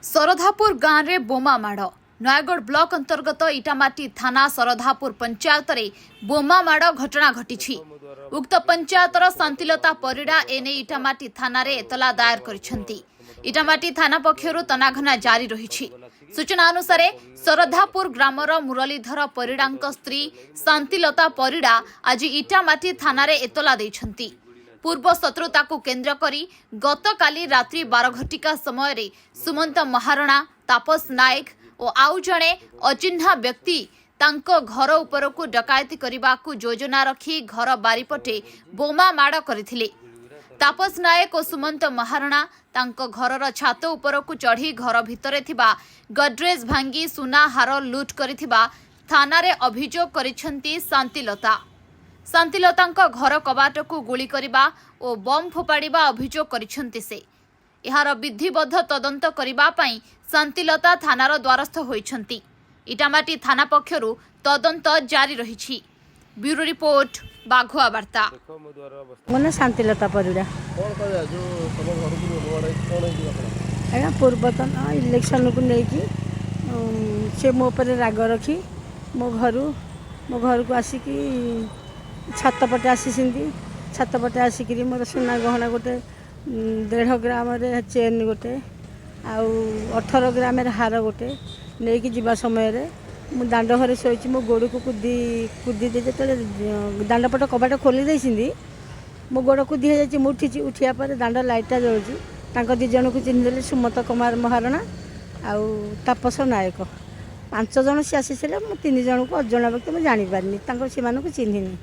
सरधापुर गाँव में बोमा माड़ नयागढ़ ब्लॉक अंतर्गत इटामाटी थाना सरधापुर पंचायत रे बोमा माड़ घटना घटी। उक्त पंचायतर शांतिलता परिड़ा एने इटामाटी थाना रे एतला दायर करिसेंती। इटामाटी थाना पक्षरु तनाघना जारी रही। सूचना अनुसार सरधापुर ग्रामर मुरलीधर परिड़ांक स्त्री शांतिलता परिड़ा आज इटामाटी थाना रे एतला दैछंती। पूर्व शत्रुता को केन्द्र करी गतकाली रात्रि 12 घटिका समय रे सुमंत महारणा, तापस नायक और आउ जणे अचिन्हा व्यक्ति तांको घर उपरकू डकायती करबाकू योजना रखी घर बारीपटे बोमा माड़ करथिले। तापस नायक और सुमंत महारणा तांको घरर छात उपरकू चढ़ी घर भितरे थिबा गड्रेज भांगी सुना हार लुट करिथिबा थाना रे अभियोग करिसेंती शांतिलता। शांतिलता घर कबाट को गुली करबा और बम फोपाड़ा अभियोग करिसेंती से। यार विधिबद्ध तदंत करबा पई शांतिलता थानार द्वारस्थ होइछंती। इटामाटी थाना पक्षरु तदंत जारी रही। ब्यूरो रिपोर्ट बाघुआ वार्ता। मन शांतिलता परिड़ा पूर्वतन इलेक्शन को लेकिन से मो पर राग रखी मो घर को आसिकी छातपटे आसी छातपटे आसिक मोर सुना गहना गोटे 1.5 ग्राम चेन गोटे आउ 18 ग्राम हार गोटे नहीं कि जीवा समय मु दांड घरे शोची मो गोड़ को कुदी दे जो दांडपट कबाट खोली देती मो गोड़ कुदी हो उठी उठिया पर दांड लाइटा जलुची। दी जन को चिन्हदेले सुमंत कुमार महारणा आउ तापस नायक 5 जन सी आसी 3 जन को अजणा व्यक्ति मुझे जापारे से चिन्हनी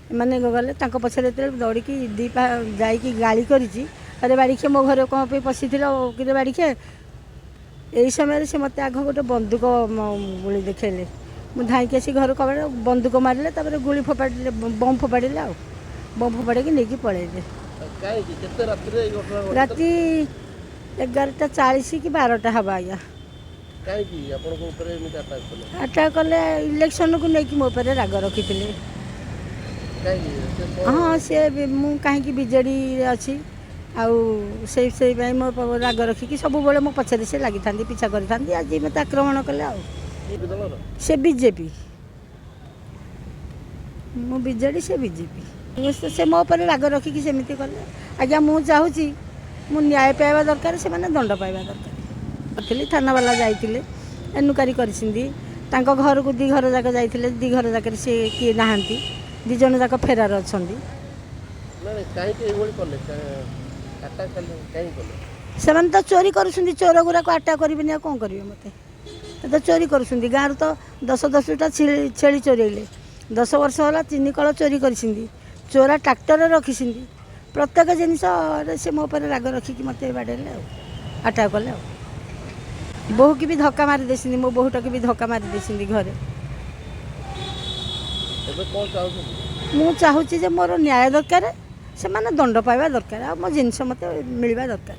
मैंने गले पछे दौड़ी दीपा जाकि गाड़ी करी अरे बाड़ीखे मो घर कौन पे पशि कि बाड़ीखे यही समय से मत आग गोटे बंदूक गुली देखले मुझे धाई आसी घर कबाड़ बंदूक मारे गुली फोपाड़े बम फोपाड़े बम फोपाड़े नहीं पलैले राति 11:40 कि 12टा हवा आज्ञा अटैक कले इलेक्शन को लेकिन मो पर राग रखी थे। हाँ सी मु कहीं बीजेडी अच्छी से मो राग रखिकी सब मो पछे से लगी था पिछा करी आज मत आक्रमण कले से बीजेपी मु बीजेडी से बीजेपी से मो पर राग रखिकी सेमती कले आज्ञा मु चाहूँगी मु न्याय पाइबा दरकार से माने दंड पाइबा दरकार। थाना वाला जाइए एनुकारी कर घर को 2 घर जाक जाइए 2 घर जाक सी किए नहांती 2 जन जाक फेरार अच्छा से तो चोरी कर चोर गुरा को अटैक करेंगे कौन करेंगे मत तो चोरी कर गाँव तो 10-10टा छेली चोरेले 10 वर्ष है 3 कल चोरी कर चोरा ट्राक्टर रखी प्रत्येक जिनस से मो पर राग रखिकी मत बाड़े अटैक कले बोहू की भी धक्का मारी देसी मो बोहूटा की भी धक्का मारी देसी घरे मु चाहूँगी मोर न्याय दरकार से माने दंड पाइबा दरकार आ मो जिनस मत मिलवा दरकार।